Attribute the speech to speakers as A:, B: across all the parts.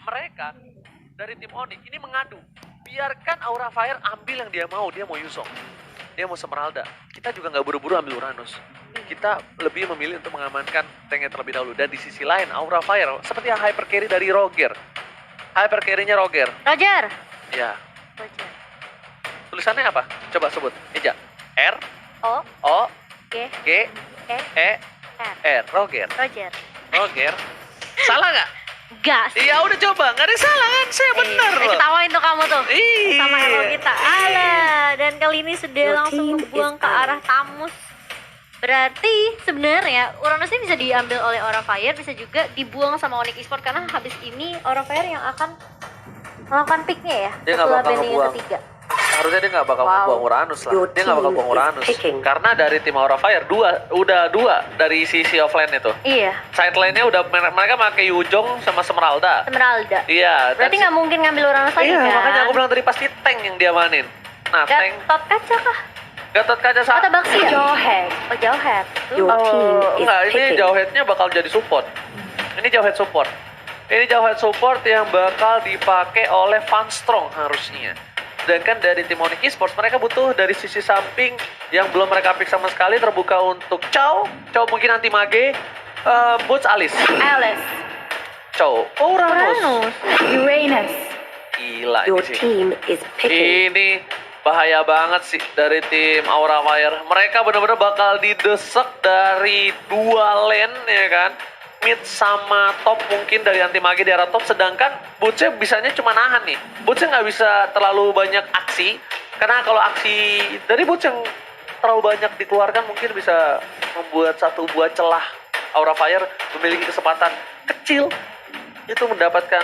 A: mereka dari tim Onyx ini mengadu. Biarkan Aura Fire ambil yang dia mau Yuzong. Dia mau Smeralda. Kita juga nggak buru-buru ambil Uranus. Kita lebih memilih untuk mengamankan tanknya terlebih dahulu. Dan di sisi lain, Aura Fire seperti yang hyper carry dari Roger. Hyper carry-nya Roger.
B: Roger.
A: Ya.
B: Roger.
A: Tulisannya apa? Coba sebut. Eja. R
B: O
A: O
B: G
A: G
B: E
A: E
B: R.
A: R. Roger.
B: Roger.
A: Roger. Salah nggak?
B: Gas.
A: Iya udah coba, nggak ada yang salah kan? Saya bener loh.
B: Ketawain tuh kamu tuh.
A: Iya.
B: Sama hero kita. Alah, dan kali ini sudah
C: Your
B: langsung
C: team
B: ngebuang
C: is
B: ke arah Tamus. Berarti sebenarnya Uranus ini bisa diambil oleh Aura Fire, bisa juga dibuang sama Onyx Esports karena habis ini Aura Fire yang akan melakukan picknya ya
A: Dia nggak
B: setelah
A: bakal
B: banding yang
A: ngebuang.
B: ketiga.
A: Harusnya dia nggak bakal
B: Wow.
A: buang Uranus lah.
C: Your
A: Dia nggak bakal
C: team
A: buang
C: is
A: Uranus.
C: picking.
A: Karena dari tim Aura Fire udah dua dari sisi offline itu.
B: Iya,
A: Side lane-nya udah mereka pakai Yuzong sama Smeralda.
B: Esmeralda.
A: Iya.
B: Berarti nggak mungkin ngambil Uranus lagi
A: Iya,
B: kan?
A: makanya aku bilang tadi pasti tank yang dia mainin. Nah, tank
B: Gatot kaca kah?
A: Gatot Kaca
B: Atau Baxi ya?
C: Jawhead.
B: Oh, Jawhead.
C: Your team is
A: enggak, ini
C: picking.
A: Jawhead-nya bakal jadi support. Ini Jawhead support. Ini Jawhead support yang bakal dipakai oleh Van Strong harusnya. Sedangkan dari tim Onyx Esports mereka butuh dari sisi samping yang belum mereka pick sama sekali terbuka untuk Chow mungkin anti mage, Boots Alice.
B: Alice.
A: Chow, Uranus.
C: Uranus.
A: Gila
C: Your
A: ini sih.
C: team is picking.
A: Ini bahaya banget sih dari tim Aura Fire. Mereka benar-benar bakal didesak dari dua lane ya kan. Mid sama top mungkin dari anti mage di arah top. Sedangkan Bootsnya bisanya cuma nahan nih. Bootsnya nggak bisa terlalu banyak aksi. Karena kalau aksi dari Boots yang terlalu banyak dikeluarkan mungkin bisa membuat satu buah celah Aura Fire memiliki kesempatan kecil itu mendapatkan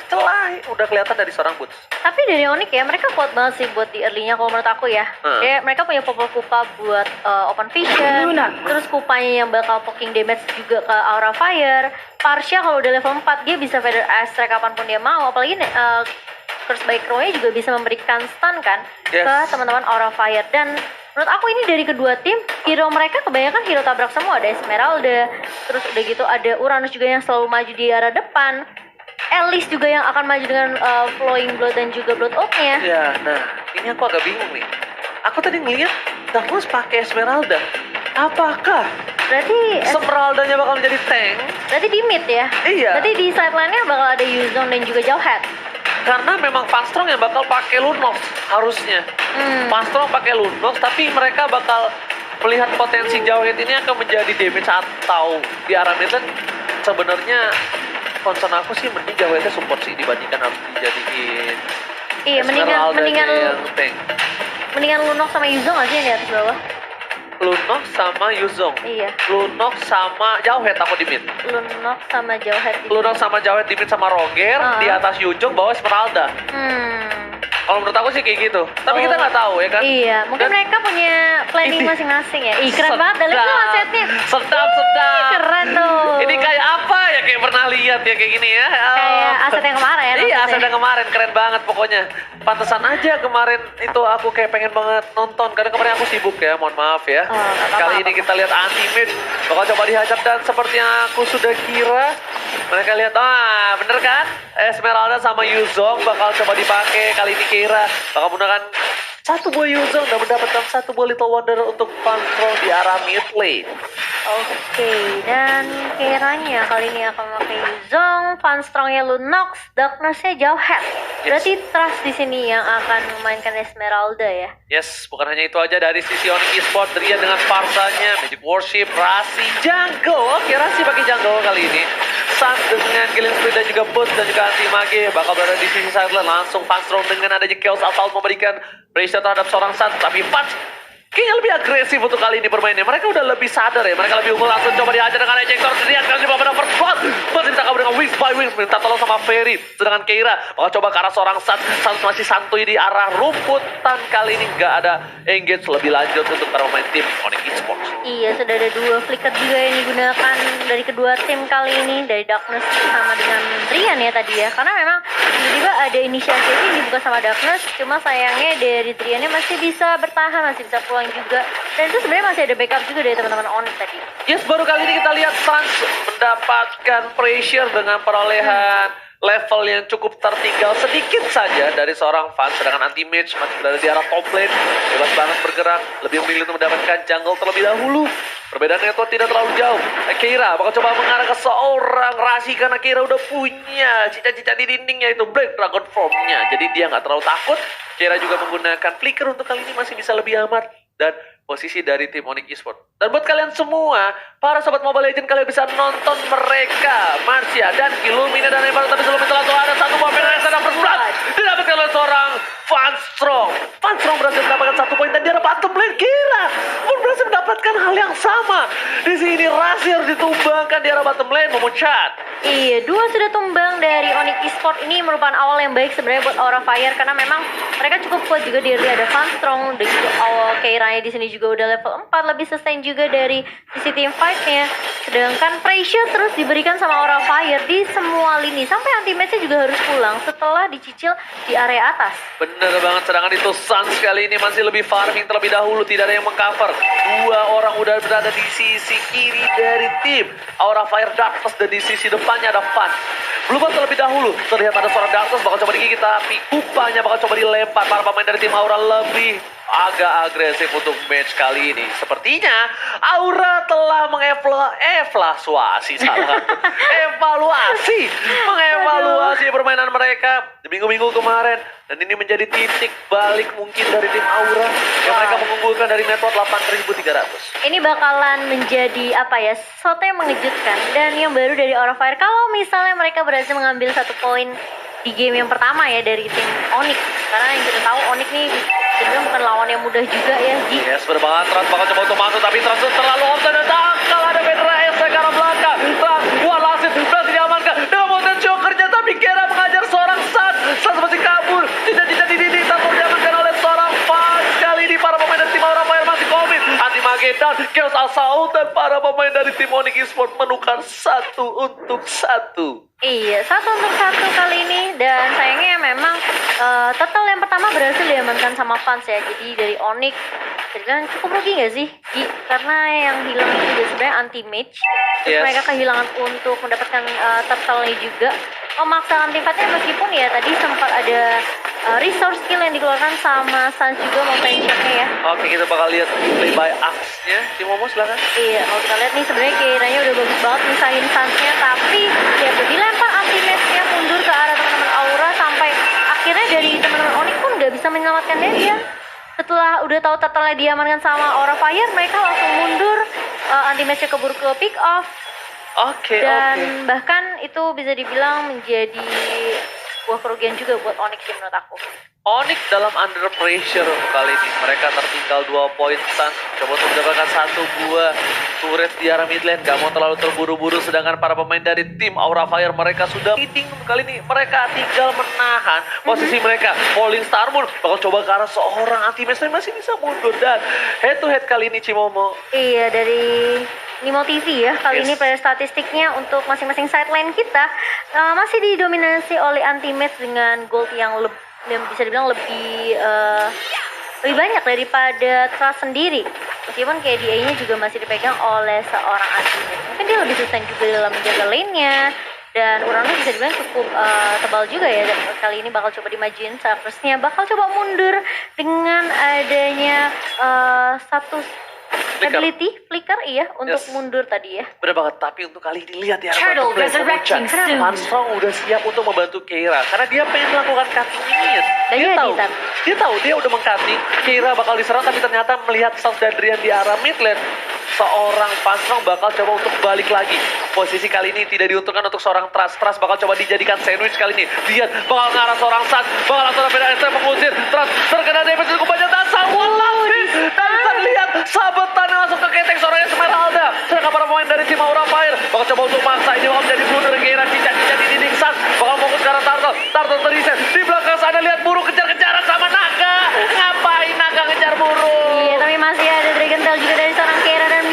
A: celah udah kelihatan dari seorang Boots.
B: Tapi dari Onyx ya, mereka kuat banget sih buat di early-nya kalau menurut aku ya. Kayak mereka punya Kupa buat open vision,
C: Luna.
B: terus Kupanya yang bakal poking damage juga ke Aura Fire. Parsha kalau udah level 4 dia bisa feather strike kapanpun dia mau, apalagi Curse by Crow-nya juga bisa memberikan stun kan
A: Yes.
B: ke teman-teman Aura Fire. Dan menurut aku ini dari kedua tim, hero mereka kebanyakan hero tabrak semua. Ada Esmeralda, terus udah gitu ada Uranus juga yang selalu maju di arah depan. Alice juga yang akan maju dengan Flowing Blood dan juga Blood Oath-nya.
A: Ya, nah ini aku agak bingung nih. Aku tadi ngeliat Darkus pakai Esmeralda. Apakah
B: Berarti
A: Smeraldanya bakal menjadi tank?
B: berarti di mid ya?
A: Iya.
B: Berarti di sideline-nya bakal ada Yuzong dan juga Jawhead.
A: Karena memang Van Strong yang bakal pakai Lunox harusnya. Van Strong pakai Lunox, tapi mereka bakal melihat potensi Jawhead ini akan menjadi damage atau di arah mid lane. Sebenarnya concern aku sih mending Jawheadnya support sih dibandingkan harus dijadiin
B: Iya,
A: Esmeraldanya yang tank.
B: mendingan Lunox sama Yuzong aja yang di atas bawah.
A: Lunox sama Yuzong.
B: Iya,
A: Lunox sama Jawhead aku di mid.
B: Lunox sama Jawhead.
A: Lunox sama Jawhead di mid sama Roger,
B: Ah.
A: di atas Yuzong bawah Esmeralda. Kalau menurut aku sih kayak gitu. Tapi kita nggak tahu ya kan.
B: Iya, mungkin
A: Dan
B: mereka punya planning
A: ini-
B: masing-masing ya. Ih, keren banget. Dan lihat tuh asetnya.
A: Sedap.
B: Keren tuh.
A: Ini kayak apa ya? Kayak pernah lihat ya kayak gini ya.
B: Kayak aset yang kemarin.
A: Iya,
B: maksudnya.
A: aset yang kemarin keren banget pokoknya. Pantesan aja kemarin itu aku kayak pengen banget nonton karena kemarin aku sibuk ya, mohon maaf ya.
B: Oh, nggak apa-apa,
A: Kali ini kita lihat anti-mid bakal coba dihajar dan seperti yang aku sudah kira mereka lihat, bener kan? Esmeralda sama Yuzong bakal coba dipakai kali ini kira bakal menggunakan satu buah Yuzong dan mendapatkan satu buah Little Wonder untuk control di arah mid lane.
B: Oke, dan kiranya kali ini akan memakai Yuzong, Van Strong-nya Lunox, Darkness-nya Jawhead. Berarti Trust di sini yang akan memainkan Esmeralda ya.
A: Yes, bukan hanya itu aja dari sisi Onyx Esports, Drian dengan Parsanya, Magic Worship, Rasi, Jungle. Oke, Rasi pakai Jungle kali ini. Sun dengan Killing Spree dan juga Boots dan juga Anti Mage bakal berada di sisi sideline. Langsung Van Strong dengan adanya Chaos Assault memberikan pressure terhadap seorang Sun. Tapi Punch kayaknya lebih agresif untuk kali ini bermainnya. Mereka udah lebih sadar ya. Mereka lebih unggul. Langsung coba dihajar dengan ejector. Drian kali coba pada first blood. Masih bisa kabur dengan Wings by Wings. Minta tolong sama Ferry. Sedangkan Keira bakal coba ke arah seorang Sun. Sun masih santuy di arah rumputan. Kali ini nggak ada engage lebih lanjut untuk para pemain tim Onyx Esports.
B: Iya, sudah ada dua flicker juga yang digunakan dari kedua tim kali ini. Dari Darkness sama dengan Drian ya tadi ya. Karena memang tiba-tiba ada inisiatif yang dibuka sama Darkness. Cuma sayangnya dari Driannya masih bisa bertahan, masih bisa pulang juga. Dan itu sebenarnya masih ada backup juga dari teman-teman Onyx tadi.
A: Yes, baru kali ini kita lihat Suns mendapatkan pressure dengan perolehan level yang cukup tertinggal sedikit saja dari seorang fans, sedangkan anti-mage masih berada di arah top lane, bebas banget bergerak, lebih memilih untuk mendapatkan jungle terlebih dahulu. Perbedaan network tidak terlalu jauh. Keira bakal coba mengarah ke seorang Rasi karena Keira udah punya cita-cita di dindingnya itu Black Dragon Form-nya. Jadi dia nggak terlalu takut. Keira juga menggunakan flicker untuk kali ini masih bisa lebih aman. Dan posisi dari tim Onyx Esports. Dan buat kalian semua, para sobat Mobile Legends, kalian bisa nonton mereka, Marcia dan Illumina dan Evan. Tapi sebelum itu langsung ada satu poin yang sedang bersurat. Didapatkan oleh seorang Funstrong. Funstrong berhasil mendapatkan 1 poin dan dia ada bottom lane. Gila, pun berhasil mendapatkan hal yang sama. Di sini Rasi harus ditumbangkan di arah bottom lane, memucat.
B: Iya, 2 sudah tumbang dari Onyx Esports. Ini merupakan awal yang baik sebenarnya buat Aura Fire karena memang mereka cukup kuat juga. Di early ada Funstrong dan juga awal Keiranya di sini juga udah level 4, lebih sustain juga dari sisi team fight-nya. Sedangkan pressure terus diberikan sama Aura Fire di semua lini sampai anti-match-nya juga harus pulang setelah dicicil di area atas.
A: Bener banget, sedangkan itu Suns kali ini masih lebih farming terlebih dahulu, tidak ada yang mengcover. 2 orang udah berada di sisi kiri dari tim Aura Fire Darkness dan di sisi depannya ada Fun. Belum terlebih dahulu, terlihat ada seorang Darkness bakal coba digigit tapi kupanya bakal coba dilempar. Para pemain dari tim Aura lebih agak agresif untuk match kali ini. Sepertinya Aura telah mengevaluasi mengevaluasi permainan mereka di minggu-minggu kemarin. Dan ini menjadi titik balik mungkin dari tim Aura yang mereka mengunggulkan dari network 8.300.
B: Ini bakalan menjadi apa ya, sesuatu yang mengejutkan dan yang baru dari Aura Fire. Kalau misalnya mereka berhasil mengambil 1 poin di game yang pertama ya dari tim Onyx, karena yang kita tahu Onyx nih sebenarnya bukan lawan yang mudah juga ya, Ji.
A: Yes, bener banget. Trans bakal coba untuk masuk tapi Trans terlalu offside dan tangkal ada Pedra S ke arah belakang. Trans, wah Lasit berhasil diamankan dengan mountain chokernya tapi Kera mengajar seorang San. San masih kabur, tidak di dinding tanpa diamankan oleh seorang Fans. Kali ini para pemain dari tim Aura Fire masih komit. Anti-Mage dan Chaos Assault dan para pemain dari tim Onyx Esports menukar 1 untuk 1.
B: Iya, 1 untuk 1 kali ini. Dan sayangnya memang total yang pertama berhasil diamankan sama fans ya. Jadi dari Onyx terbilang cukup rugi gak sih, Ji? Karena yang hilang itu juga sebenarnya anti-mage. Terus
A: Yes.
B: mereka kehilangan untuk mendapatkan turtle-nya juga. Memaksakan tim fight-nya meskipun ya tadi sempat ada resource skill yang dikeluarkan sama Sans juga mau pensionnya ya.
A: Oke, kita bakal lihat play by axe-nya. Timomo silakan.
B: Iya, kalau kita lihat nih sebenarnya Keiranya udah bagus banget misahin Sans-nya, tapi ya tuh dilempar anti-match-nya mundur ke arah teman-teman Aura sampai akhirnya dari teman-teman Onyx pun nggak bisa menyelamatkan dia. Setelah udah tahu turtle-nya diamankan sama Aura Fire, mereka langsung mundur, anti-match-nya keburu ke pick off.
A: Oke.
B: Dan bahkan itu bisa dibilang menjadi sebuah kerugian juga buat Onyx sih menurut aku.
A: Onyx dalam under pressure kali ini. Mereka tertinggal 2 poin. Suns coba untuk mendapatkan 1 buah turret di arah mid lane. Gak mau terlalu terburu-buru. Sedangkan para pemain dari tim Aura Fire mereka sudah leading kali ini. Mereka tinggal menahan posisi mereka. Falling Star Moon bakal coba ke arah seorang anti-match tapi masih bisa mundur. Dan head to head kali ini Cimomo.
B: Iya, dari Nimo TV ya. Kali
A: Yes.
B: ini player statistiknya untuk masing-masing sideline kita masih didominasi oleh anti-match dengan gold yang bisa dibilang lebih banyak daripada Trust sendiri. Meskipun KDA-nya juga masih dipegang oleh seorang anti-match. Mungkin dia lebih sustain juga dalam menjaga lane-nya. Dan Uranus bisa dibilang cukup tebal juga ya. Dan kali ini bakal coba dimajuin Cypress-nya. Bakal coba mundur dengan adanya satu ability flicker iya untuk
A: Yes.
B: mundur tadi ya.
A: Bener banget, tapi untuk kali ini lihat ya
C: Turtle resurrecting soon.
A: Armstrong udah siap untuk membantu Keira karena dia pengen melakukan cutting minion.
B: Dan
A: Dia
B: jadi,
A: tahu,
B: Tar.
A: dia udah meng-cutting Keira bakal diserang tapi ternyata melihat South Dadrian di arah mid lane. Seorang Armstrong bakal coba untuk balik lagi. Posisi kali ini tidak diuntungkan untuk seorang Trust bakal coba dijadikan sandwich kali ini. Lihat bakal ngarah seorang Sun, bakal langsung ada PDS mengusir Trust terkena damage cukup banyak dan Salwan lapis. Dan bisa dilihat sabetannya langsung ke ketek seorang Esmeralda. Sedangkan para pemain dari tim Aura Fire bakal coba untuk maksa ini bakal menjadi blunder Keira cincang-cincang di dinding Sun. Bakal fokus ke arah Turtle terreset. Di belakang sana lihat burung kejar-kejaran sama naga. Ngapain naga ngejar burung?
B: Iya, tapi masih ada Dragon Tail juga dari seorang Keira dan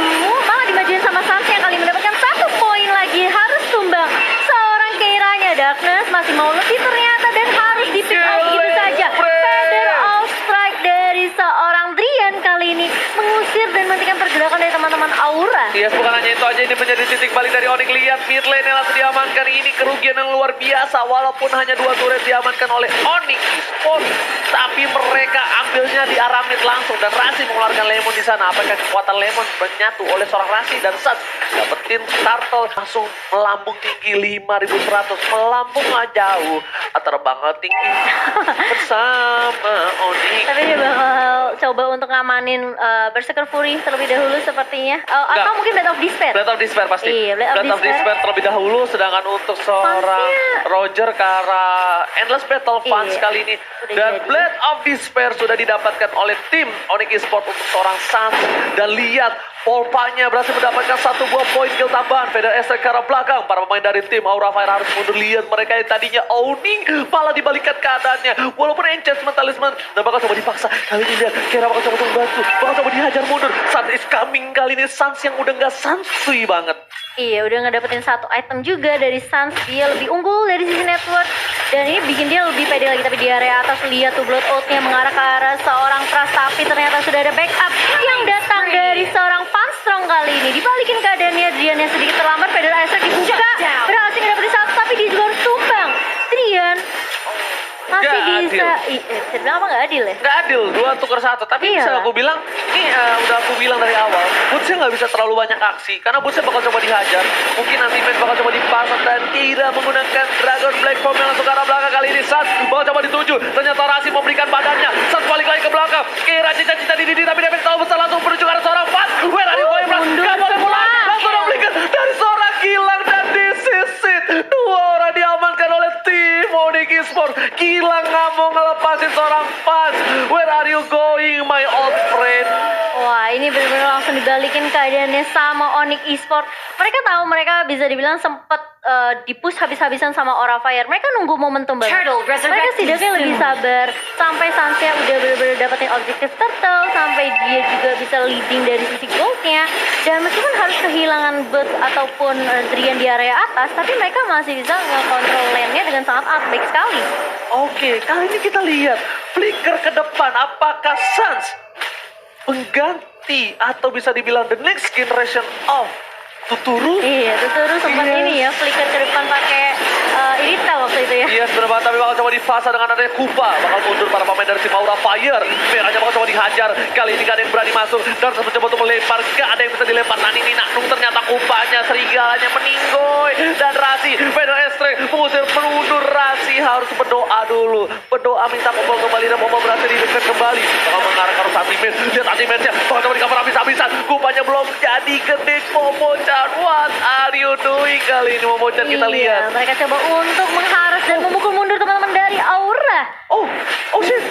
B: malah dimajuin sama Sans yang kali mendapatkan 1 poin lagi. Harus tumbang seorang Keiranya. Darkness masih mau lebih ternyata dan harus di pick off gitu saja. Feather of Strike dari seorang Drian kali ini mengusir dan menghentikan pergerakan dari teman-teman Aura.
A: Yes, bukan hanya itu aja, ini menjadi titik balik dari Onyx. Lihat mid lane yang langsung diamankan. Ini kerugian yang luar biasa. Walaupun hanya 2 turret diamankan oleh Onyx Esports, tapi mereka ambilnya di arah mid langsung. Dan Rasi mengeluarkan Lemon di sana. Apakah kekuatan Lemon menyatu oleh seorang Rasi dan Sats dapetin turtle langsung melambung tinggi 5100, melambung jauh, terbang tinggi bersama Onyx.
B: Tapi dia bakal coba untuk ngamanin Berserker Fury terlebih dahulu sepertinya. Atau mungkin Blade of Despair.
A: Blade of Despair pasti.
B: Iya,
A: Blade of Despair terlebih dahulu, sedangkan untuk seorang
B: Fansnya-
A: Roger ke arah Endless Battle Fans
B: Iya,
A: kali ini.
B: udah
A: Dan
B: jadi.
A: Blade of Despair sudah didapatkan oleh tim Onyx Esports untuk seorang Sans. Dan lihat, Polpanya berhasil mendapatkan 1 buah poin kill tambahan. Vader Ezreal ke arah belakang. Para pemain dari tim Aura Fire harus mundur. Lihat mereka yang tadinya owning, malah dibalikkan keadaannya. Walaupun enchantment talisman, dan bakal coba dipaksa. Kali ini lihat, Kira bakal coba membantu. Bakal coba dihajar mundur. Sun is coming kali ini. Sans yang udah gak sansui banget.
B: Iya, udah ngedapetin 1 item juga dari Sans. Dia lebih unggul dari sisi network. Dan ini bikin dia lebih pede lagi. Tapi di area atas lihat tuh Blood Oath-nya mengarah ke arah seorang Trust. Tapi ternyata sudah ada backup yang datang dari seorang Panstrong kali ini. Dibalikin keadaannya, Drian yang sedikit terlambat. Vader Ezreal dibuka. Berhasil ngedapetin 1, tapi dia juga harus tumbang. Drian masih
A: Nggak
B: bisa. Saya bilang apa nggak adil ya?
A: Nggak adil, 2 tukar 1. Tapi
B: Iya
A: bisa
B: lah.
A: aku bilang, ini udah aku bilang dari awal, Bootsnya nggak bisa terlalu banyak aksi. Karena Bootsnya bakal coba dihajar. Mungkin nanti main bakal coba dipasang. Dan Kira menggunakan Dragon Black Form yang langsung ke arah belakang kali ini. Sat bakal coba dituju. Ternyata Rasi memberikan badannya. Sat balik lagi ke belakang. Kira cita-cita dididi, tapi damage terlalu besar langsung menuju ke arah seorang Fat. Where are you going, Fat?
B: Mundur
A: Nggak boleh
B: semua.
A: pulang. Langsung memberikan dari seorang Gilang dan disisit. 2 orang diamankan oleh tim Onyx Esports. Gilang nggak mau ngelepasin seorang Fat. Where are you going, my old friend?
B: Wah, ini benar-benar langsung dibalikin keadaannya sama Onyx Esports. Mereka tahu mereka bisa dibilang sempat dipush habis-habisan sama Aura Fire. Mereka nunggu momentum banget.
C: Turtle
B: Mereka
C: resurrected
B: setidaknya lebih
C: soon.
B: sabar sampai Sansnya udah benar-benar dapetin objektif turtle, sampai dia juga bisa leading dari sisi goldnya. Dan meskipun harus kehilangan Bud ataupun Drian di area atas, tapi mereka masih bisa nge-control lane-nya dengan sangat baik sekali.
A: Oke, kali ini kita lihat flicker ke depan. Apakah Sans pengganti atau bisa dibilang the next generation of Tuturu?
B: Iya, terus sempat
A: Yes.
B: ini ya, flicker ke depan pakai Irita waktu itu ya.
A: Iya, benar, tapi bakal coba difasa dengan adanya Kupa. Bakal mundur para pemain dari tim Aura Fire. Merahnya bakal coba dihajar. Kali ini gak ada yang berani masuk. Dan harus mencoba untuk melempar. Gak ada yang bisa dilempar. Nani Naknung ternyata Kupanya, Serigalanya meninggoy. Dan Rasi, Vader Ezreal mengusir mundur. Rasi harus berdoa dulu. Berdoa minta kumpul kembali dan mau berhasil dihidupkan kembali. Bakal mengarah ke arah anti-match. Lihat anti-matchnya. Bakal coba di-cover habis-habisan. Kupanya belum jadi gede. Momo-chan, what are you doing kali ini, Momo-chan? Kita lihat.
B: Iya, mereka coba untuk mengharas dan memukul mundur teman-teman dari Aura.
A: Oh shit.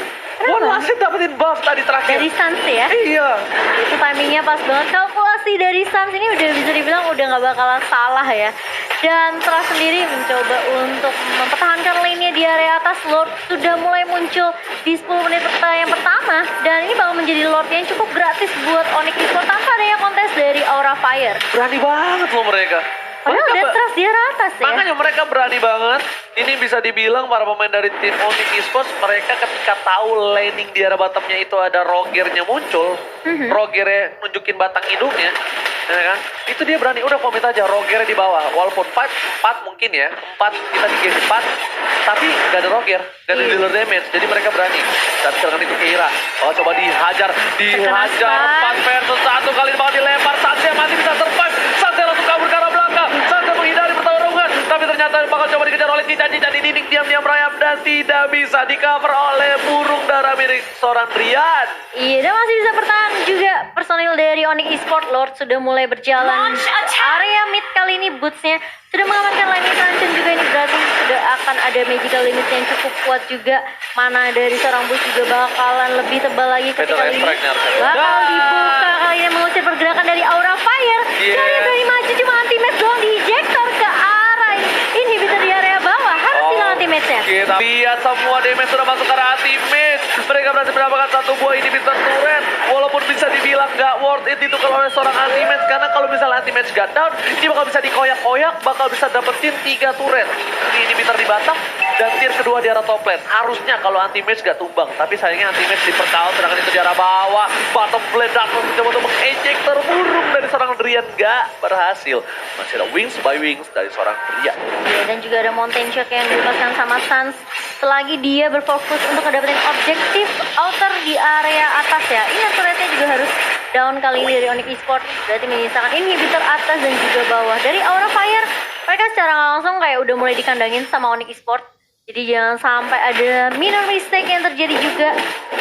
A: One wasit dapetin buff tadi terakhir.
B: Dari Sans ya.
A: Iya.
B: Itu timingnya pas banget. Kalkulasi dari Sans ini udah bisa dibilang udah nggak bakalan salah ya. Dan Trust sendiri mencoba untuk mempertahankan lane-nya di area atas. Lord sudah mulai muncul di 10 menit yang pertama. Dan ini bakal menjadi Lord yang cukup gratis buat Onyx Esports tanpa adanya kontes dari Aura Fire.
A: Berani banget loh mereka.
B: Padahal
A: Mereka
B: udah Trust di area atas ya.
A: Makanya mereka berani banget. Ini bisa dibilang para pemain dari tim Onyx Esports, mereka ketika tahu laning di arah bottomnya itu ada Rogernya muncul, Rogernya nunjukin batang hidungnya, ya kan? Itu dia berani, udah komit aja Rogernya di bawah. Walaupun 4 mungkin ya, 4 kita di game 4, tapi gak ada Roger, gak ada dealer damage, jadi mereka berani. Dan sekarang itu Keira, coba dihajar,
B: Terkena
A: 4 versus 1 kali bakal dilempar. Sanse masih bisa survive, Sanse langsung kabur ke arah belakang, Sanse menghindari pertarungan, tapi ternyata bakal coba dikejar oleh cica-cica di dinding, diam-diam merayap dan tidak bisa di cover oleh burung dara milik seorang Drian.
B: Iya, dan masih bisa bertahan juga personil dari Onyx Esports. Lord sudah mulai berjalan.
C: Launch attack.
B: Area mid kali ini Boots-nya sudah mengamankan lane Sanchen juga, ini berarti sudah akan ada magical limit yang cukup kuat juga. Mana dari seorang Boots juga bakalan lebih tebal lagi ketika
A: Betul,
B: ini
A: strike-nya harusnya.
B: bakal
A: Dan-
B: dibuka kali ini mengusir pergerakan dari Aura Fire.
A: Yes.
B: Dari yang berani maju cuma anti-match doang di ejector ke arah ini bisa di area bawah. Harus hilang anti-match-nya.
A: Kita lihat semua damage sudah masuk ke arah anti-match. Mereka berhasil mendapatkan 1 buah inhibitor turret. Walaupun bisa dibilang gak worth it itu kalau oleh seorang anti-match. Karena kalau misalnya anti-match gak down, dia bakal bisa dikoyak-koyak, bakal bisa dapetin 3 turret. Ini inhibitor di batang dan tier kedua di arah top lane. Harusnya kalau anti-match gak tumbang. Tapi sayangnya anti-match di perkawal, sedangkan itu di arah bawah. Bottom lane datang mencoba untuk mengejek burung kalian nggak berhasil. Masih ada Wings by Wings dari seorang pria.
B: Ya, dan juga ada Mountain Shock yang dilepaskan sama Sans. Selagi dia berfokus untuk ngedapetin objektif outer di area atas ya. Inner turretnya juga harus down kali ini dari Onyx Esports. Berarti menyisakan inhibitor atas dan juga bawah. Dari Aura Fire, mereka secara nggak langsung kayak udah mulai dikandangin sama Onyx Esports. Jadi jangan sampai ada minor mistake yang terjadi juga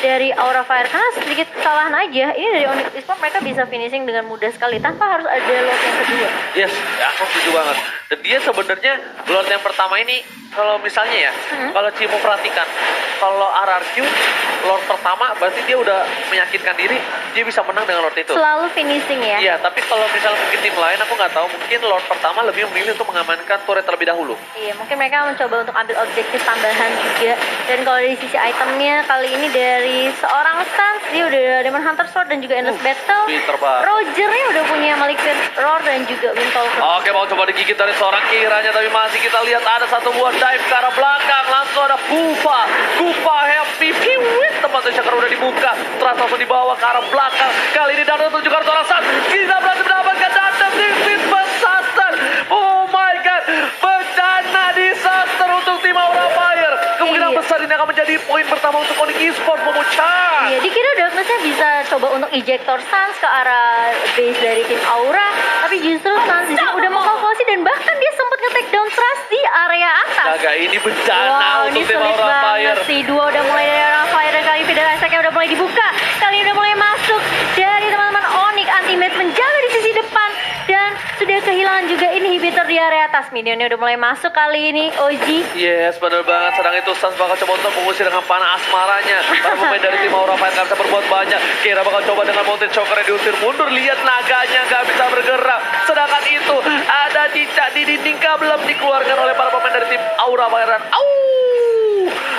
B: dari Aura Fire. Karena sedikit kesalahan aja, ini dari Onyx Esports mereka bisa finishing dengan mudah sekali tanpa harus ada lot yang kedua.
A: Yes, ya, aku setuju banget. Dan dia sebenarnya Lord yang pertama ini, kalau misalnya ya, kalau Cimo perhatikan, kalau RRQ Lord pertama berarti dia udah meyakinkan diri, dia bisa menang dengan Lord itu.
B: Selalu finishing ya.
A: Iya, tapi kalau misalnya mungkin tim lain, aku nggak tahu, mungkin Lord pertama lebih memilih untuk mengamankan turret terlebih dahulu.
B: Iya, mungkin mereka mencoba untuk ambil objektif tambahan juga. Dan kalau dari sisi itemnya, kali ini dari seorang Stans, dia udah ada Demon Hunter Sword dan juga Endless Battle.
A: Pinter banget.
B: Rogernya udah punya Malignant Roar dan juga Windfalker.
A: Oke, mau coba digigit dari seorang kiranya, tapi masih kita lihat ada satu buah dive ke arah belakang. Langsung ada Kupa happy piwit, tempat Shakar udah dibuka, terus langsung dibawa ke arah belakang. Kali ini Dado tunjukkan seorang Sans, kita berhasil mendapatkan Dado Divin Disaster. Oh my god, bencana disaster untuk tim Aura Fire. Kemungkinan
B: Iya.
A: besar ini akan menjadi poin pertama untuk Onyx Esports memecah.
B: Iya, dikira Darkness-nya bisa coba untuk ejector Sans ke arah base dari tim Aura, tapi justru Sans di sini udah mengkalkulasi dan bahkan dia sempat nge-take down Trust di area atas.
A: Jaga ini bencana
B: Wow,
A: untuk
B: ini
A: tim
B: sulit
A: Aura
B: banget
A: Fire.
B: sih. Dua udah mulai dari Aura Fire dan kali ini Fidel Isaac-nya udah mulai dibuka. Kali ini udah mulai masuk dari teman-teman Onyx. Anti-Mage menjaga di sisi depan dan sudah kehilangan juga inhibitor di area atas. Minionnya udah mulai masuk kali ini, Oji.
A: Yes, benar banget. Sedang itu Sans bakal coba untuk mengusir dengan panah asmaranya. Para pemain dari tim Aura Fire nggak bisa berbuat banyak. Kira bakal coba dengan Mountain Choker yang diusir mundur. Lihat naganya nggak bisa bergerak. Sedangkan itu ada cicak di dinding belum dikeluarkan oleh para pemain dari tim Aura Fire. Dan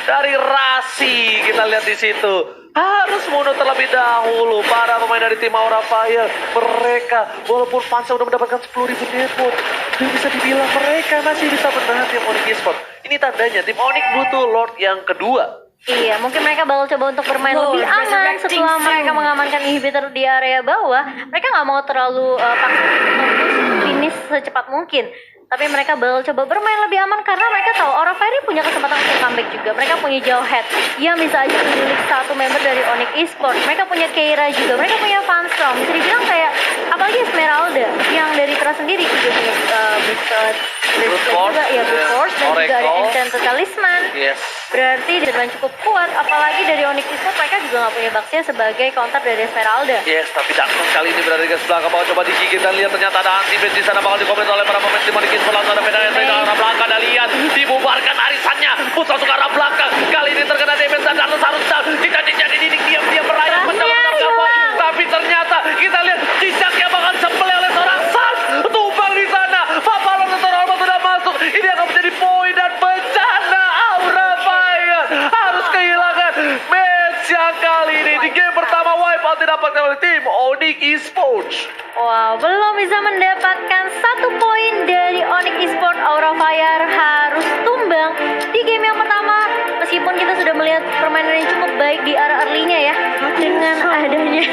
A: dari Rasi kita lihat di situ. Harus mundur terlebih dahulu para pemain dari tim Aura Fire. Mereka walaupun Pansa udah mendapatkan 10.000 network, dan bisa dibilang mereka masih bisa menahan tim Onyx Esports. Ini tandanya tim Onyx butuh Lord yang kedua.
B: Iya, mungkin mereka bakal coba untuk bermain
C: Oh,
B: lebih aman
C: resurrecting
B: setelah mereka
C: soon.
B: mengamankan inhibitor di area bawah. Mereka nggak mau terlalu paksa untuk finish secepat mungkin. Tapi mereka bakal coba bermain lebih aman karena mereka tahu Aura Fire punya kesempatan untuk comeback juga. Mereka punya Jawhead yang bisa aja menculik satu member dari Onyx Esports. Mereka punya Keira juga, mereka punya Fanstrom. Bisa dibilang kayak, apalagi Esmeralda yang dari Trust sendiri juga punya
A: Brute Force,
B: juga, ya Brute Force dan juga ada
A: Oracle.
B: Enchanted Talisman.
A: Yes.
B: Berarti dengan cukup kuat, apalagi dari Onyx Esports mereka juga nggak punya Baxia sebagai counter dari Esmeralda.
A: Yes, tapi Darkness kali ini berada di garis belakang. Bakal coba digigit dan lihat ternyata ada anti-base di sana. Bakal dikomen oleh para pemain tim Onyx Esports. Langsung ada Federa yang ke arah belakang. Dan lihat, dibubarkan arisannya. Putra langsung ke arah belakang. Kali ini terkena damage dan Darkness harus down. Cicak-cicak di dinding diam-diam merayap.
B: Rasnya hilang.
A: Tapi ternyata kita lihat cicaknya bakal sembelih oleh seorang Sans. Tumbang di sana. Papalon dan seorang Alma sudah masuk. Ini akan menjadi poin dan bencana Aura Fire. Harus kehilangan match yang kali ini. Di game pertama wipeout didapatkan oleh tim Onyx Esports.
B: Wow, belum bisa mendapatkan satu poin dari Onyx Esports. Aura Fire harus tumbang di game yang pertama. Meskipun kita sudah melihat permainan yang cukup baik di arah early-nya ya, dengan adanya